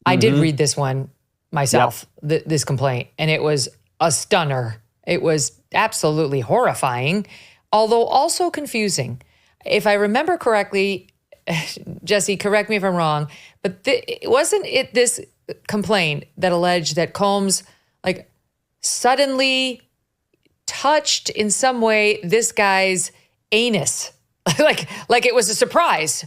I did read this one myself, this complaint, and it was a stunner. It was absolutely horrifying, although also confusing. If I remember correctly, Jesse, correct me if I'm wrong, but wasn't it this complaint that alleged that Combs like suddenly touched in some way this guy's anus, like it was a surprise?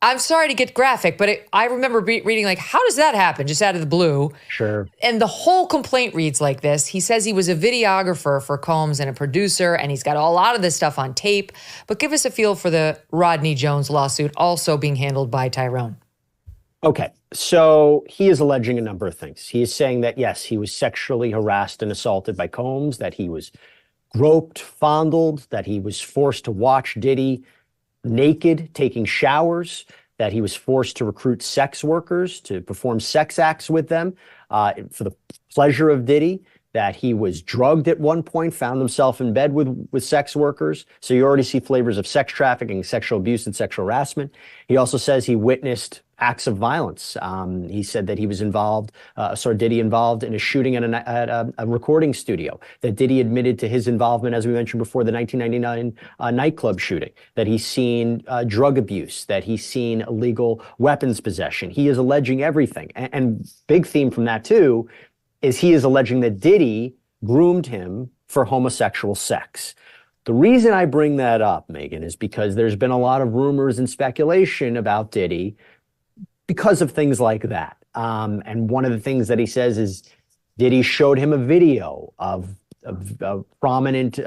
I'm sorry to get graphic, but I remember reading like, how does that happen just out of the blue? Sure. And the whole complaint reads like this. He says he was a videographer for Combs and a producer, and he's got a lot of this stuff on tape. But give us a feel for the Rodney Jones lawsuit also being handled by Tyrone. Okay, so he is alleging a number of things. He is saying that, yes, he was sexually harassed and assaulted by Combs, that he was groped, fondled, that he was forced to watch Diddy naked, taking showers, that he was forced to recruit sex workers to perform sex acts with them for the pleasure of Diddy, that he was drugged at one point, found himself in bed with sex workers. So you already see flavors of sex trafficking, sexual abuse, and sexual harassment. He also says he witnessed acts of violence. He said that he was Diddy involved in a shooting at a recording studio, that Diddy admitted to his involvement, as we mentioned before, the 1999 nightclub shooting, that he's seen drug abuse, that he's seen illegal weapons possession. He is alleging everything. And big theme from that, too, is he is alleging that Diddy groomed him for homosexual sex. The reason I bring that up, Megyn, is because there's been a lot of rumors and speculation about Diddy because of things like that. And one of the things that he says is Diddy showed him a video of a prominent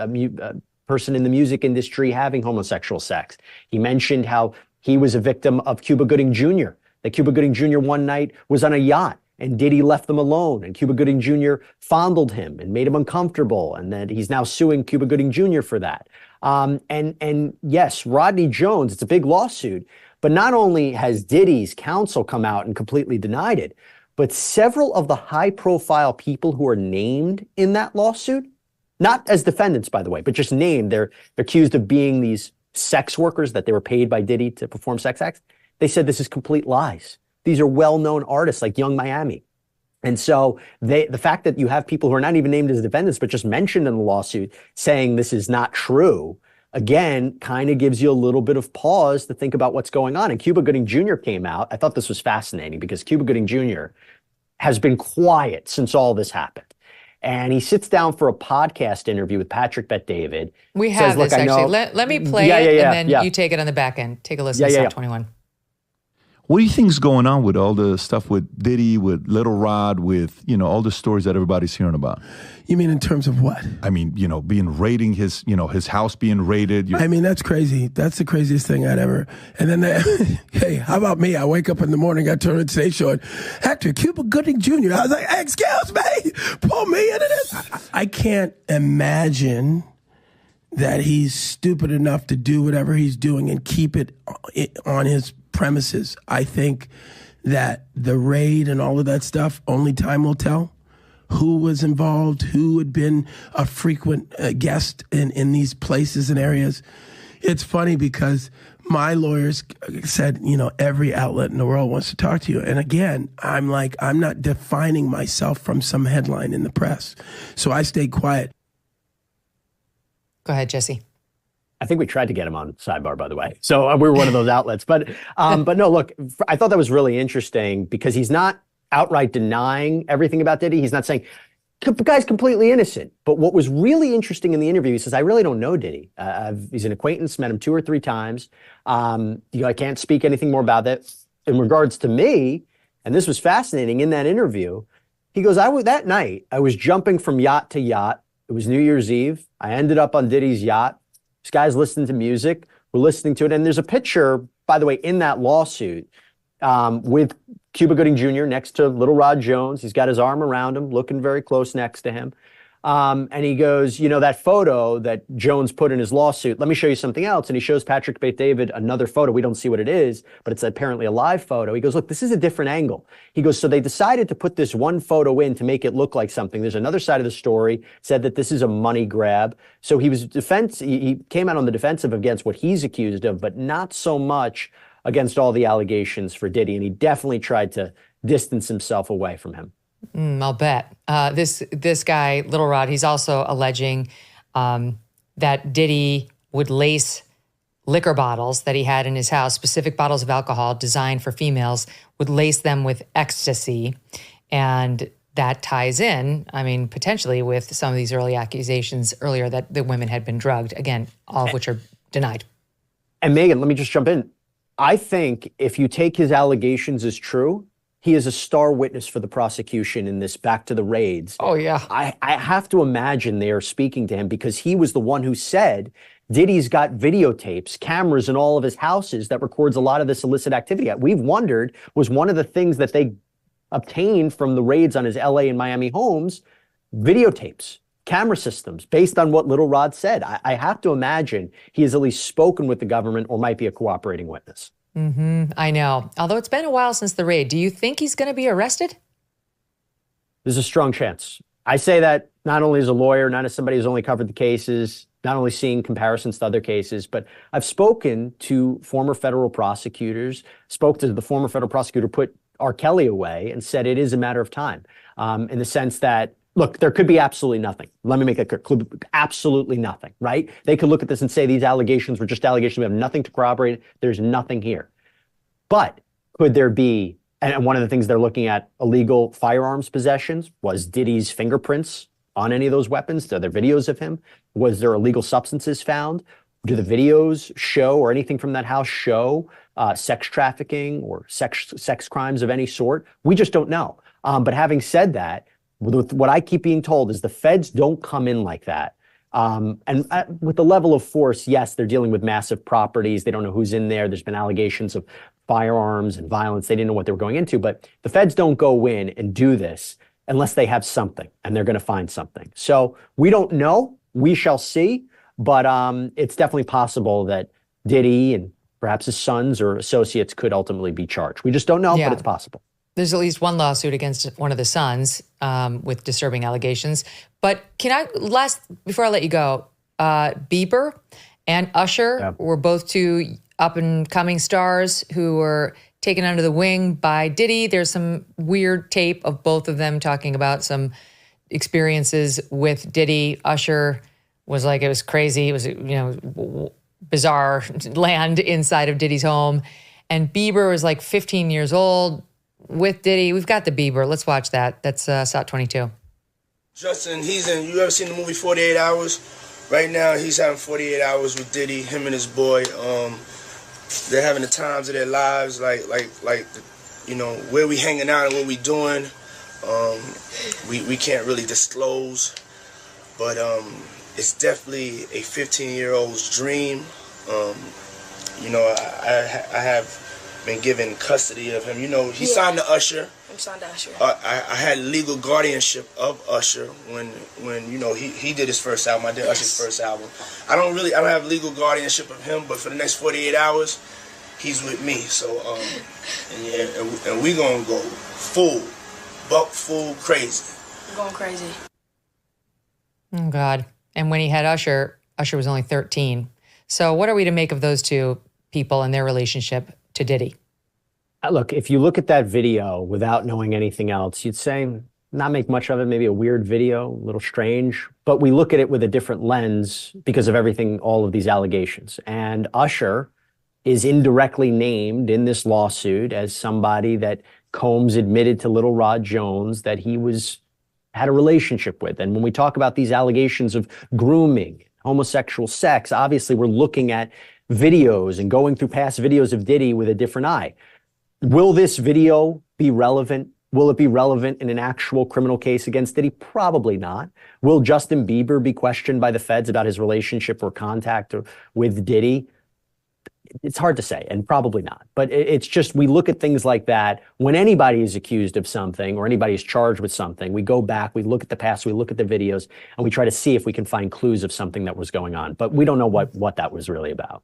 person in the music industry having homosexual sex. He mentioned how he was a victim of Cuba Gooding Jr., that Cuba Gooding Jr. one night was on a yacht and Diddy left them alone, and Cuba Gooding Jr. fondled him and made him uncomfortable, and that he's now suing Cuba Gooding Jr. for that. And yes, Rodney Jones, it's a big lawsuit, but not only has Diddy's counsel come out and completely denied it, but several of the high-profile people who are named in that lawsuit, not as defendants, by the way, but just named, they're accused of being these sex workers that they were paid by Diddy to perform sex acts. They said this is complete lies. These are well-known artists like Young Miami. And so the fact that you have people who are not even named as defendants, but just mentioned in the lawsuit saying this is not true, again, kind of gives you a little bit of pause to think about what's going on. And Cuba Gooding Jr. came out. I thought this was fascinating because Cuba Gooding Jr. has been quiet since all this happened. And he sits down for a podcast interview with Patrick Bet-David. We have says, this, actually. Let me play it, and then you take it on the back end. Take a listen to Stop 21. What do you think is going on with all the stuff with Diddy, with Lil Rod, with, all the stories that everybody's hearing about? You mean in terms of what? I mean, being raiding his house being raided. I mean, that's crazy. That's the craziest thing I'd ever. And then, hey, how about me? I wake up in the morning, I turn on the stage show, Hector, Cuba Gooding Jr. I was like, excuse me, pull me into this. I can't imagine that he's stupid enough to do whatever he's doing and keep it on his premises. I think that the raid and all of that stuff, only time will tell who was involved, who had been a frequent guest in these places and areas. It's funny because my lawyers said, every outlet in the world wants to talk to you. And again, I'm like, I'm not defining myself from some headline in the press. So I stayed quiet. Go ahead, Jesse. I think we tried to get him on Sidebar, by the way. So we were one of those outlets. But no, look, I thought that was really interesting because he's not outright denying everything about Diddy. He's not saying, the guy's completely innocent. But what was really interesting in the interview, he says, I really don't know Diddy. He's an acquaintance, met him 2 or 3 times. I can't speak anything more about that. In regards to me, and this was fascinating in that interview, he goes, that night, I was jumping from yacht to yacht. It was New Year's Eve. I ended up on Diddy's yacht. This guy's listening to music. We're listening to it. And there's a picture, by the way, in that lawsuit with Cuba Gooding Jr. next to Lil Rod Jones. He's got his arm around him, looking very close next to him. And he goes, that photo that Jones put in his lawsuit, let me show you something else. And he shows Patrick Bet-David another photo. We don't see what it is, but it's apparently a live photo. He goes, look, this is a different angle. He goes, so they decided to put this one photo in to make it look like something. There's another side of the story, said that this is a money grab. So he came out on the defensive against what he's accused of, but not so much against all the allegations for Diddy. And he definitely tried to distance himself away from him. I'll bet. This guy, Lil Rod, he's also alleging that Diddy would lace liquor bottles that he had in his house, specific bottles of alcohol designed for females, would lace them with ecstasy. And that ties in, I mean, potentially with some of these early accusations earlier that the women had been drugged, again, all of which are denied. And Megyn, let me just jump in. I think if you take his allegations as true, he is a star witness for the prosecution in this back to the raids. Oh, yeah. I have to imagine they are speaking to him because he was the one who said Diddy's got videotapes, cameras in all of his houses that records a lot of this illicit activity. We've wondered, was one of the things that they obtained from the raids on his LA and Miami homes, videotapes, camera systems, based on what Lil Rod said. I have to imagine he has at least spoken with the government or might be a cooperating witness. I know. Although it's been a while since the raid. Do you think he's going to be arrested? There's a strong chance. I say that not only as a lawyer, not as somebody who's only covered the cases, not only seeing comparisons to other cases, but I've spoken to former federal prosecutors, spoke to the former federal prosecutor who put R. Kelly away and said it is a matter of time, in the sense that, look, there could be absolutely nothing. Let me make that clear. Absolutely nothing, right? They could look at this and say these allegations were just allegations. We have nothing to corroborate. There's nothing here. But could there be, and one of the things they're looking at, illegal firearms possessions, was Diddy's fingerprints on any of those weapons? Are there videos of him? Was there illegal substances found? Do the videos show, or anything from that house show, sex trafficking or sex crimes of any sort? We just don't know. But having said that, what I keep being told is the feds don't come in like that. And with the level of force, yes, they're dealing with massive properties. They don't know who's in there. There's been allegations of firearms and violence. They didn't know what they were going into. But the feds don't go in and do this unless they have something, and they're going to find something. So we don't know. We shall see. But it's definitely possible that Diddy and perhaps his sons or associates could ultimately be charged. We just don't know, but it's possible. There's at least one lawsuit against one of the sons with disturbing allegations. But before I let you go, Bieber and Usher were both two up-and-coming stars who were taken under the wing by Diddy. There's some weird tape of both of them talking about some experiences with Diddy. Usher was like, it was crazy. It was, bizarre land inside of Diddy's home. And Bieber was like 15 years old with Diddy. We've got the Bieber. Let's watch that. That's SOT 22. Justin, you ever seen the movie 48 Hours? Right now, he's having 48 hours with Diddy, him and his boy. They're having the times of their lives, like where we hanging out and what we doing. We can't really disclose, but it's definitely a 15-year-old's dream. I have been given custody of him. He signed to Usher. I'm signed to Usher. I had legal guardianship of Usher when he did his first album. I did Usher's first album. I don't have legal guardianship of him, but for the next 48 hours, he's with me. So and we gonna go full crazy. I'm going crazy. Oh God. And when he had Usher was only 13. So what are we to make of those two people and their relationship to Diddy? Look, if you look at that video without knowing anything else, you'd say not make much of it, maybe a weird video, a little strange, but we look at it with a different lens because of everything, all of these allegations. And Usher is indirectly named in this lawsuit as somebody that Combs admitted to Lil Rod Jones that he had a relationship with. And when we talk about these allegations of grooming, homosexual sex, obviously we're looking at videos and going through past videos of Diddy with a different eye. Will this video be relevant? Will it be relevant in an actual criminal case against Diddy? Probably not. Will Justin Bieber be questioned by the feds about his relationship or contact with Diddy? It's hard to say, and probably not. But it's just, we look at things like that. When anybody is accused of something or anybody is charged with something, we go back, we look at the past, we look at the videos, and we try to see if we can find clues of something that was going on. But we don't know what that was really about.